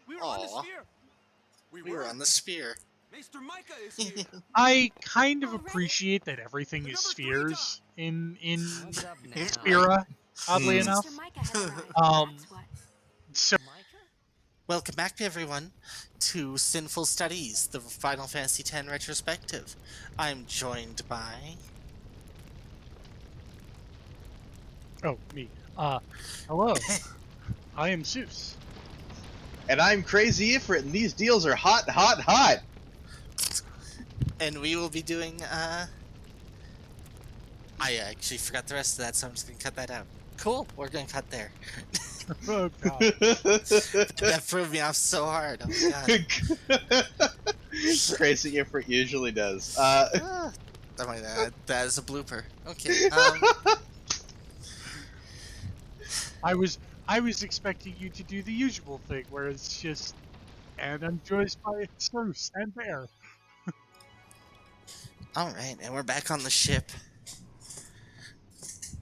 We were on the Aw. sphere. We were on the spear. Maester Micah is here. I kind of Already? appreciate that everything The is number 3 spheres in What's up now? Spira, oddly Hmm. enough. Mr. Micah has arrived. Um, That's what. so Micah? Welcome back, everyone, to Sin-ful Studies, the Final Fantasy X retrospective. I'm joined by... oh me. Hello. I am Zeus. And I'm Crazy Ifrit, and these deals are hot, hot, hot! And we will be doing, I actually forgot the rest of that, so I'm just gonna cut that out. Cool, we're gonna cut there. Oh god. That threw me off so hard, oh my god. Crazy Ifrit usually does. That is a blooper. Okay, I was expecting you to do the usual thing where it's just and I'm joined by Zeus and Bear. alright, and we're back on the ship.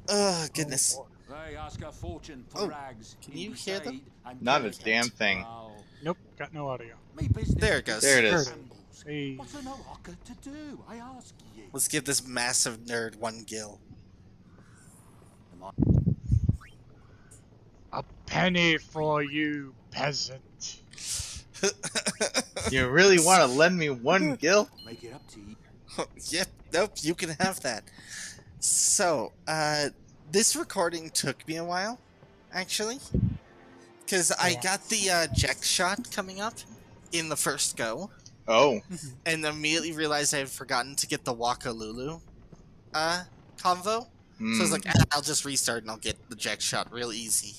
Oh, goodness. Oh, They ask a fortune for Oh, rags. can you hear them? Not a damn thing. nope, got no audio. Me business. There it goes. There it is. Hey. What's an Araki to do? I ask you. Let's give this massive nerd one gill. A penny for you, peasant. You really want to lend me one gil? Make it up to you. Yep, nope, you can have that. So, this recording took me a while, actually. Because I got the Jack shot coming up in the first go, Oh. and immediately realized I had forgotten to get the Waka Lulu convo. So I was like, I'll just restart and I'll get the Jack shot real easy.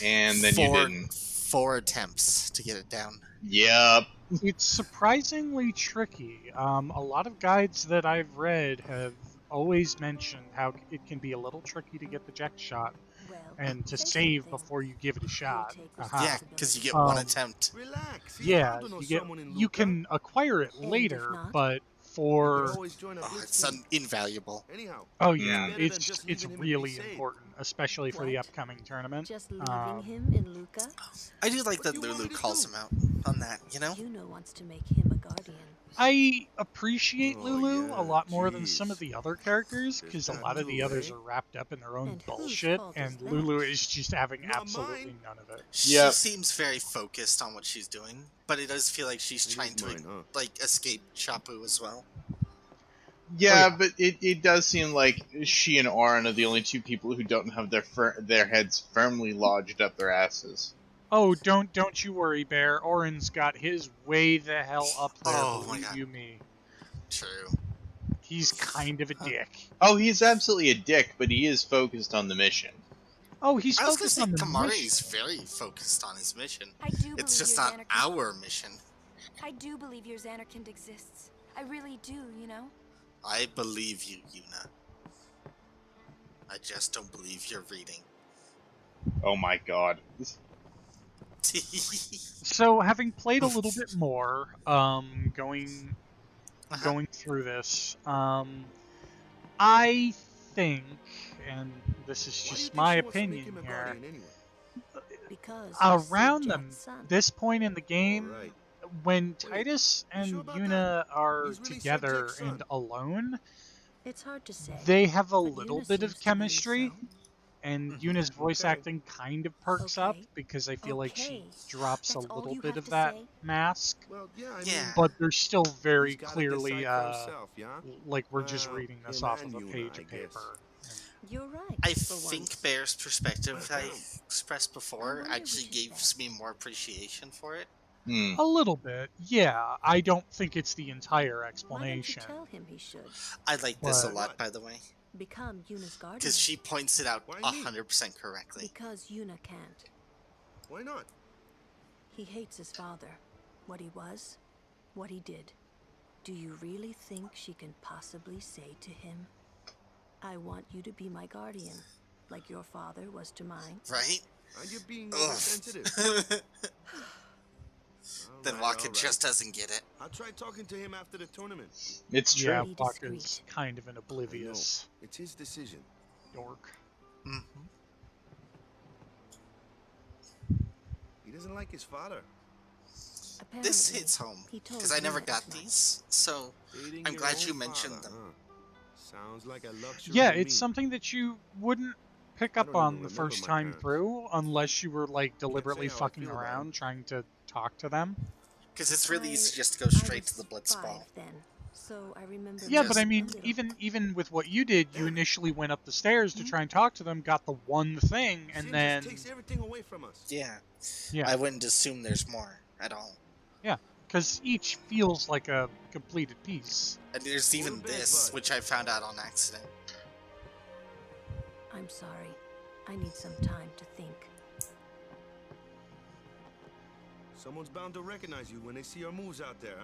And then you didn't. 4 attempts to get it down. Yep. It's surprisingly tricky. A lot of guides that I've read have always mentioned how it can be a little tricky to get the Jack shot and to save before you give it a shot. Yeah, because you get 1 Um, attempt. Relax. Yeah, you can acquire it later, but for It's invaluable. Anyhow. oh yeah, Mm. it's really important, especially for the upcoming tournament. Just leaving him in Luca? I do like that What do you want Lulu me to calls do? him out on that, you know? Juno wants to make him a guardian. I appreciate Oh, Lulu yeah, a lot more than jeez. some of the other characters, because a There's lot of the that others too, eh? are wrapped up in their own And whose bullshit, fault is and that? Lulu is just having Not absolutely mine. none of it. She Yep. seems very focused on what she's doing, but it does feel like she's It trying is to mine, huh? like escape Chapu as well. Yeah, yeah. but it does seem like she and Auron are the only two people who don't have their heads firmly lodged up their asses. Oh, don't you worry, Bear. Orin's got his way the hell up there, Oh my believe God. you me. True. He's kind of a dick. Oh, he's absolutely a dick, but he is focused on the mission. Oh, he's I was gonna focused say on the Kamari's mission. very focused on his mission. I do It's believe just your not Xanarkand- our mission. I do believe your Xanarkand exists. I really do, you know? I believe you, Yuna. I just don't believe you're reading. Oh my god. So, having played a little bit more, going through this, I think, and this is Why do you just think my she wants to make opinion him a here, guardian anyway? Because around he's them, Jack's son. this point in the game, Alright. when Titus you and sure about Yuna that? are He's really together Jack's and son. alone, It's hard to say. they have a but little Yuna bit seems of to believe chemistry, so. and Mhm. Yuna's voice Okay. acting kind of perks up Okay. because I feel like she Okay. drops That's a all little you bit have of to that say? mask, Well, yeah, I Yeah. mean, but they're still very he's gotta clearly decide for himself, yeah? like we're just Well, reading this him off and of a Yuna, page I of guess. paper. You're right. I for think once. Bear's perspective I expressed I before wonder actually what you gives me more appreciation for it. Hmm. A little bit, yeah. I don't think it's the entire Why don't you explanation. tell him he should I like this a What? lot, by the way, become Yuna's guardian? because she points it out Why me? 100% correctly. Because Yuna can't. Why not? He hates his father. What he was, what he did. Do you really think she can possibly say to him, I want you to be my guardian, like your father was to mine? Right? Are you being Ugh. oversensitive? Then Waka just doesn't get it. I'll try talking to him after the tournament. It's true. Yeah, Be Waka's discreet. kind of an oblivious It's his decision. dork. He doesn't like his father. this Apparently, hits home he told because I you never as got much. these, so Dating I'm your glad own you mentioned father, them. huh? Sounds like a luxury Yeah, to it's me. something that you wouldn't pick I up don't even on the remember first my time parents. through unless you were like Can't say deliberately how I fucking feel about 'em. around trying to talk to them. Because it's really easy just to go I straight to was the blitz 5 ball. then, so I remember Yeah, but I Just- maybe a mean, little. even with what you did, you initially went up the stairs to try and talk to them, got the one thing, and Sin then just takes everything away from us. Yeah. yeah, I wouldn't assume there's more at all. yeah, because each feels like a completed piece. And there's even Little bit, this, but- which I found out on accident. I'm sorry. I need some time to think. Someone's bound to recognize you when they see our moves out there,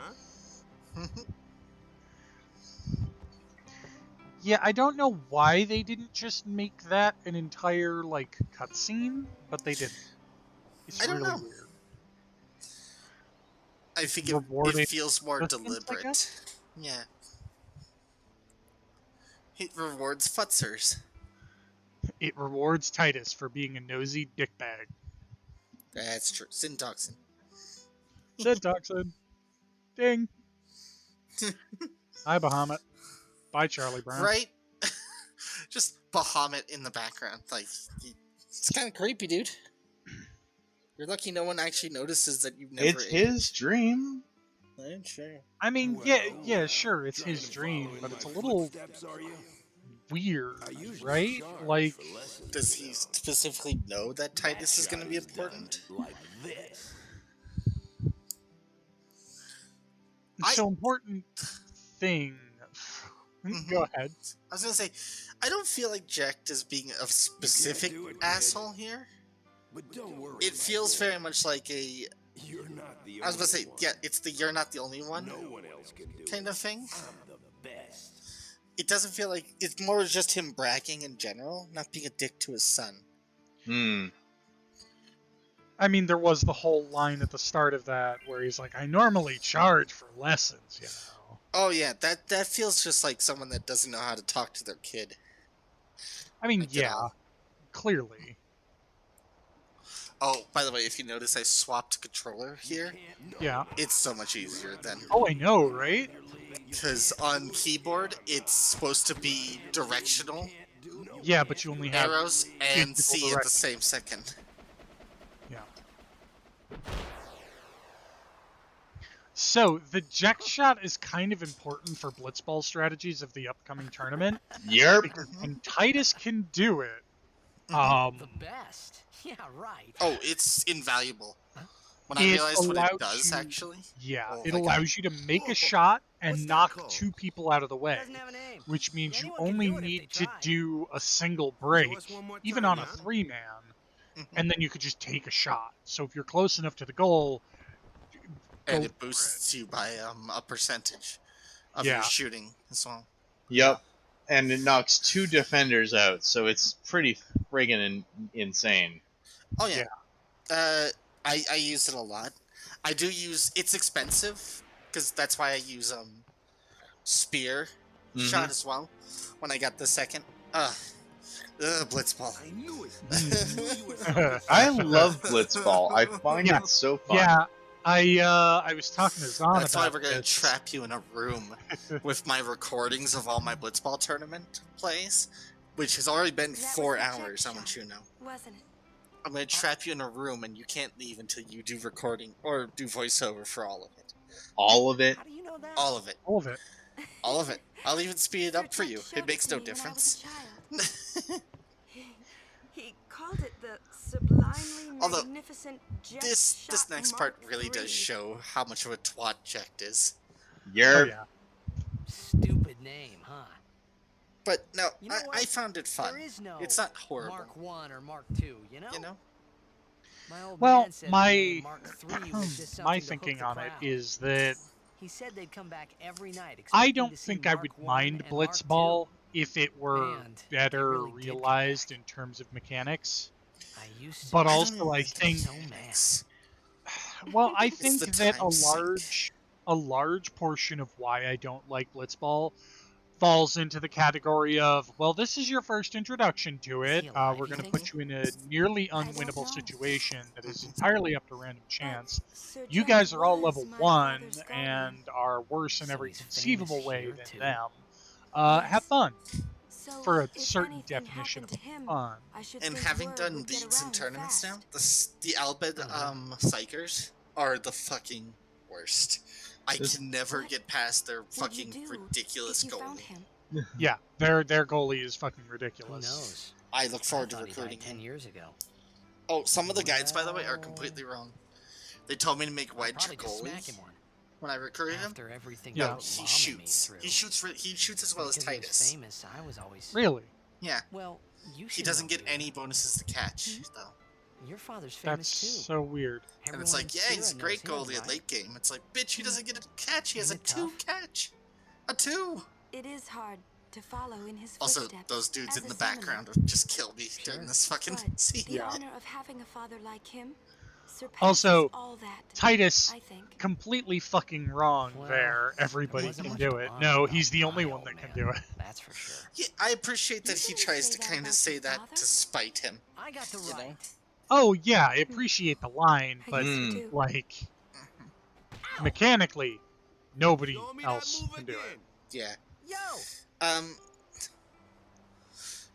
huh? Yeah, I don't know why they didn't just make that an entire like cutscene, but they didn't. It's I don't really know. weird. I think Rewarding it feels more distance, I deliberate. guess? Yeah. It rewards futzers. It rewards Titus for being a nosy dickbag. That's true. Syntoxin. Said Toxin. Ding. Hi, Bahamut. Bye, Charlie Brown. Right? Just Bahamut in the background. Like, it's kind of creepy, dude. You're lucky no one actually notices that you've never It's his dream. Sure. I mean, yeah, sure, it's his dream, but it's a little weird, right? Like, Does he specifically know that Titus is going to be important? so important thing. Go ahead. I was going to say, I don't feel like Jack is being a specific asshole here. But don't worry. It feels very much like a... You're not the I was about to say, only one. yeah, it's the you're not the only one No one else can do kind it. of thing. I'm the best. It doesn't feel like... It's more just him bragging in general, not being a dick to his son. I mean, there was the whole line at the start of that where he's like, I normally charge for lessons, you know. Oh yeah, that feels just like someone that doesn't know how to talk to their kid. I mean, Like, at yeah, all. clearly. Oh, by the way, if you notice, I swapped controller here. Yeah. It's so much easier than... Oh, I know, right? Because on keyboard, it's supposed to be directional Yeah, but you only have... arrows and physical C at the direction. same second. Yeah. So, the Jack shot is kind of important for blitzball strategies of the upcoming tournament. Yerp. Because when Titus can do it, The best. Yeah, right. Oh, it's invaluable. When I It realized what it allows does, you- actually. yeah, Oh it my allows you to make a shot and What's that knock called? 2 people out of the way, Doesn't have a name. which means you Anyone can only do it if need they to try. do a single Show break, us one more even time, on a huh? 3-man, Mhm. and then you could just take a shot. So if you're close enough to the goal, And go it for boosts you by a percentage of Yeah. your shooting as well. Yep. And it knocks 2 defenders out, so it's pretty friggin' insane. Oh yeah. I use it a lot. I do use... It's expensive, because that's why I use spear shot as well. When I got the second. Blitzball. I knew it. I love Blitzball. I find Yeah. it so fun. Yeah, I was talking to Zahn That's why about we're gonna this. trap you in a room with my recordings of all my Blitzball tournament plays, which has already been That was 4 the check hours, I want shot. you to know. Wasn't it? I'm gonna trap you in a room and you can't leave until you do recording or do voiceover for all of it. All of it. How do you know that? All of it. All of it. All of it. I'll even speed it up for you. Showed It makes to no me when I was a difference. child. He called it the sublimely Although, magnificent jet This shot next Mark part really does III. show how much of a twat Jack is. Oh, Yerp. yeah. Stupid name, huh? But no, You know I what? found it fun. There is no It's not horrible. Mark 1 or Mark 2, you know? You know? My old Well, man said my- the name Mark 3 was just My something to thinking hook the on it crowd. is that He said they'd come back every night. I expecting don't to see think I Mark would 1 mind and Mark Blitzball if it were And they better really did come realized back. in terms of mechanics. 2. I used to But be also, I like think, so mad. mechanics. well, I It's think the that time sink. a large portion of why I don't like Blitzball falls into the category of, well, this is your first introduction to it. Is he alive, We're you going to think? put you in a nearly I don't unwinnable know. situation that is entirely up to random chance. Sir You Jack guys are all was level my 1 father's guardian. and are worse in So every he's conceivable famous way here, than too. them. Have Yes. fun. So, For a if certain anything definition happened of to him, fun. I should And think having word done would get leagues and around tournaments now, fast. the Albed Psychers are the fucking worst. I This- can never What get past their Would you fucking do ridiculous if you found goalie. him? Yeah, their goalie is fucking Who ridiculous. knows? I look I forward to thought he recruiting died 10 him. years ago. Oh, some of the guides, by the way, are completely wrong. They told me to make I'll Wedge probably just smack goalie him one. when I recruited him. After everything Yeah. No, that he Mom and me shoots. through. He shoots as well as Because he was Titus. famous, I was always... Really? Yeah, Well, you he should doesn't know, get dude. any bonuses to catch though. Your father's That's famous too. so weird. And it's Everyone like, in yeah, he's a Sierra great knows him, goalie at right? late game. It's like, bitch, he doesn't get a catch. He has a Isn't it 2 tough? catch. A 2. It is hard to follow in his Also, footsteps. those dudes as in a the summoner. background would just kill me during Sure. this fucking But scene. the Yeah. honor of having a father like him surpasses Also, all that. Titus, I think. completely fucking wrong Well, there. there Everybody wasn't can much do to it. learn No, about he's the my only one old that can man, do it. That's for sure. Yeah, I appreciate that he didn't tries say to that kind of about say your that father? to spite him. I got the You know? right. Oh yeah, I appreciate the line, I but guess Mm. you do. like mechanically, nobody Show me else that move can do it. again. Yeah. Yo!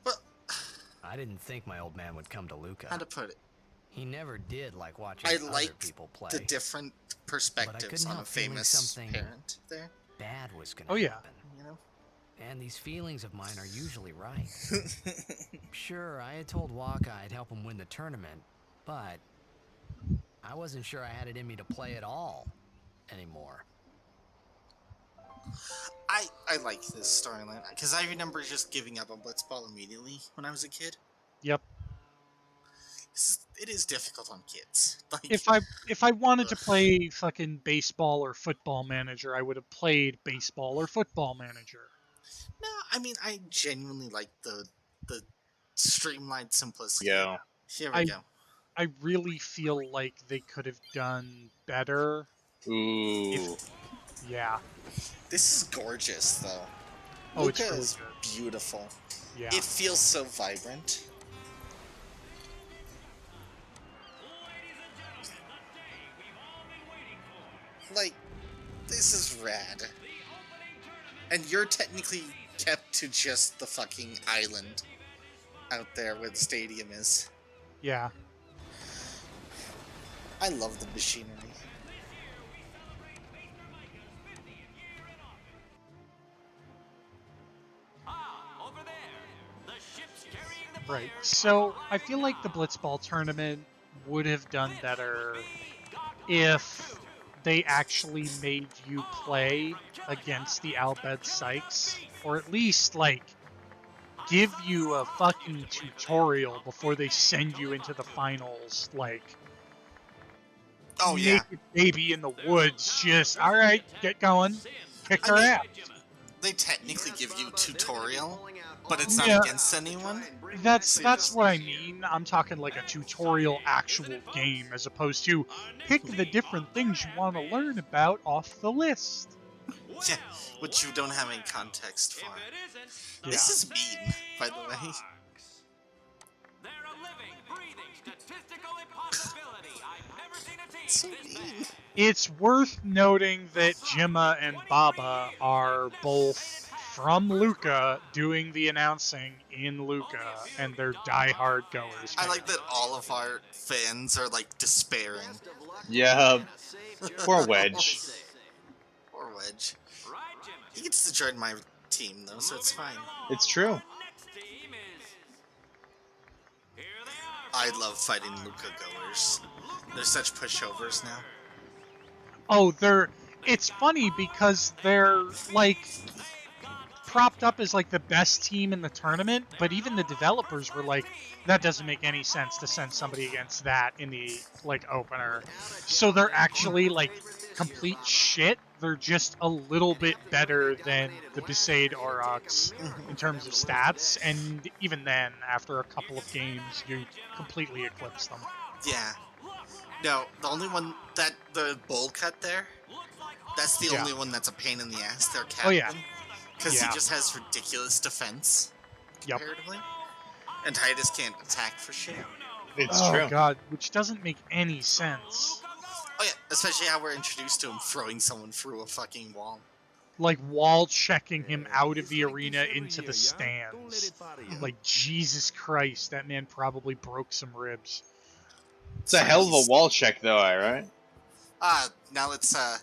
But I didn't think my old man would come to Luca. how to put it? He never did like watching I other liked people play. the different perspectives couldn't on a help feeling famous something- parent there. Bad was gonna Oh, yeah. happen. You know. And these feelings of mine are usually right. Sure, I had told Waka I'd help him win the tournament, but I wasn't sure I had it in me to play at all anymore. I like this storyline because I remember just giving up on Blitzball immediately when I was a kid. Yep. It is difficult on kids. Like, If I wanted to play fucking baseball or football manager, I would have played baseball or football manager. no, I mean I genuinely like the streamlined simplicity. Yeah. Here we go. I really feel like they could have done better. Ooh. Yeah. This is gorgeous though. Oh, it's Luca really is good. beautiful. Yeah. It feels so vibrant. Like, this is rad. And you're technically kept to just the fucking island out there where the stadium is. Yeah. I love the machinery. Right. So I feel like the Blitzball tournament would have done better if they actually made you play against the Albed Sykes, or at least like give you a fucking tutorial before they send you into the finals. Like, Oh yeah. naked baby in the woods, just all right, get going, kick her I mean, ass. They technically give you tutorial, but it's not Yeah. against anyone. That's what I mean. I'm talking like a tutorial actual game as opposed to pick the different things you want to learn about off the list. Yeah, which you don't have any context for. Yeah. This is mean, by the way. So mean. It's worth noting that Jimma and Baba are both from Luca doing the announcing in Luca, and they're diehard goers. I like that all of our fans are like despairing. Yeah. Poor Wedge. Poor Wedge. He gets to join my team though, so it's fine. It's true. I love fighting Luca goers. They're such pushovers now. Oh, it's funny because they're like propped up as like the best team in the tournament, but even the developers were like, that doesn't make any sense to send somebody against that in the like opener. So they're actually like complete shit. They're just a little bit better than the Besaid Aurochs in terms of stats, and even then, after a couple of games, you completely eclipse them. Yeah. No, the only one that the bowl cut there, that's the Yeah. only one that's a pain in the ass. Their captain. Oh, yeah. Because Yeah. he just has ridiculous defense, Yep. comparatively. And Titus can't attack for shit. It's Oh true. god, which doesn't make any sense. Oh yeah, especially how we're introduced to him throwing someone through a fucking wall. Like wall checking him out of It's the like arena this every into year, the yeah? Don't let stands. it bother you. Like, Jesus Christ, that man probably broke some ribs. It's a hell of a wall check, though, right? Now let's, goers.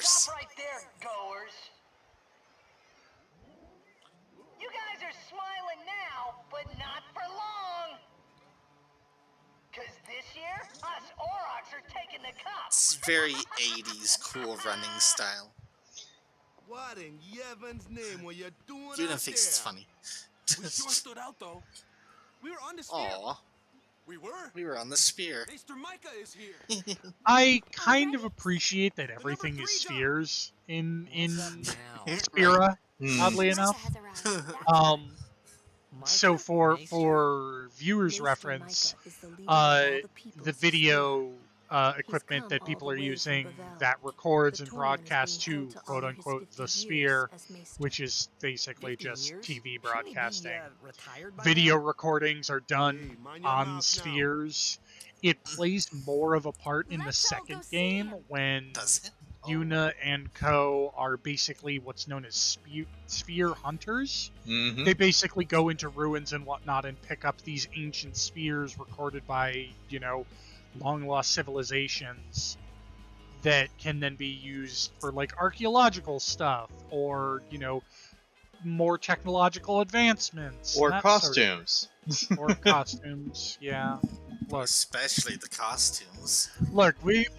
Stop right there, goers. You guys are smiling now, but not for long. Cause this year, us Aurochs are taking the cup. It's very 80s cool running style. What in Yevons' name were you doing Yuna out thinks it's there? funny. We sure stood out though. We were on the spear. Aw, We were. we were on the spear. Mr. Micah is here. I kind of appreciate that everything is spheres in Now, Spira, Hmm. oddly enough. So for viewers' reference, the video equipment that people are using that records and broadcasts to quote-unquote the sphere, which is basically 50 just years? TV Shouldn't he be, broadcasting. retired by Video now? recordings are Hey, done mind your on mouth now. spheres. It plays more of a part in the second game when Does it? Yuna and Co are basically what's known as sphere hunters. Mm-hmm. They basically go into ruins and whatnot and pick up these ancient spheres recorded by, long lost civilizations that can then be used for like archaeological stuff or, more technological advancements. Or and that costumes. or costumes, yeah. Look, Especially the costumes.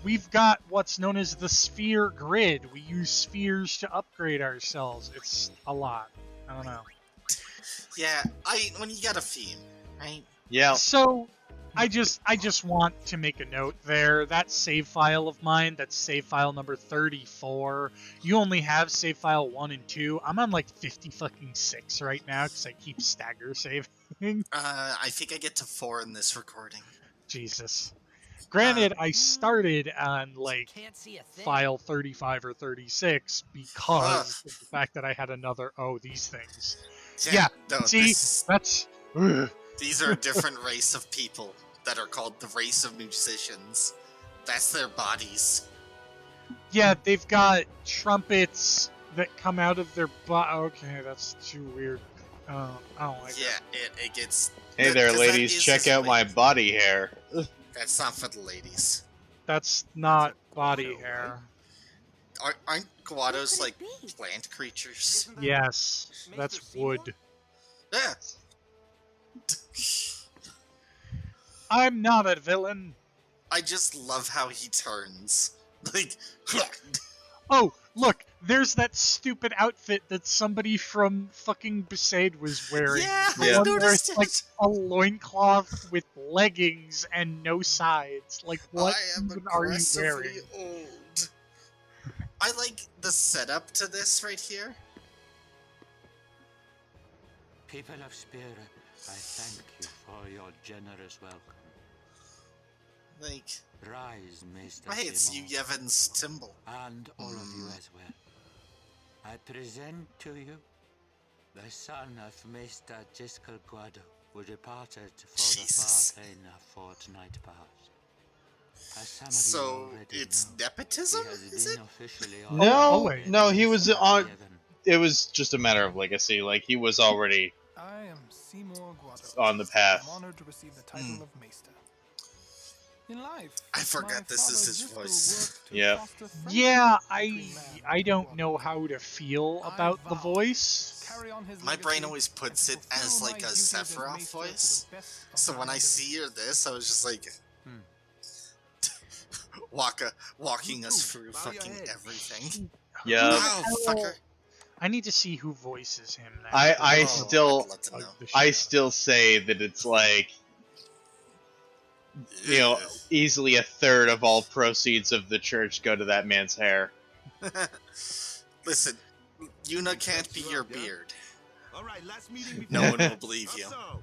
we've got what's known as the sphere grid. We use spheres to upgrade ourselves. It's a lot. I don't know. Yeah, when you got a theme, right? Yeah. So, I just want to make a note there. That save file of mine, that's save file number 34. You only have save file 1 and 2. I'm on like 56 right now because I keep stagger saving. I think I get to 4 in this recording. Jesus. Granted, I started on like Can't see a thing. file 35 or 36 because of the fact that I had another these things. Yeah, no, see, that's these are a different race of people that are called the race of musicians. That's their bodies. yeah, they've got trumpets that come out of their Okay, that's too weird. I don't like Yeah, it gets... Hey there, 'cause that ladies. is Check his out my weight. body hair. That's not for the ladies. That's not body hair. Aren't guados like plant creatures? Yes, that's wood. Yeah. I'm not a villain. I just love how he turns. Like, Oh, look, there's that stupid outfit that somebody from fucking Besaid was wearing. yeah, The Yeah. I one where noticed it's like it. a loincloth with leggings and no sides. Like, what I am even are you aggressively wearing? old. I like the setup to this right here. People of Spira, I thank you for your generous welcome. Like, Rise, Maester hey, it's you, Simon, Yevons Timble. and all of you as well. I present to you the son of Maester Jiskel Guado, who departed for Jesus. the far plane a fortnight past. As some of you So, already it's know, nepotism, he has is been it? officially No, wait. no, he was on. Yevon. It was just a matter of legacy. Like, he was already I am Seymour Guado. on the path. I'm honored to receive the title of Maester. In life, I forgot my this is father his Jiskel voice. worked to Yeah. foster friendship Yeah, between man I and don't God. know how to feel I about the vow voice. to carry on his My legacy brain always puts and it as fulfill like my a duties as Sephiroth Maester to voice. the best of So my when I ability. see this, I was just like, walking us through Bow your fucking head. everything. Yeah. Wow, fucker. I need to see who voices him now. I Oh, still, I'd love to know. I still say that it's like, easily a third of all proceeds of the church go to that man's hair. Listen, Yuna can't be your beard. All right, last meeting No before- one will believe you. So,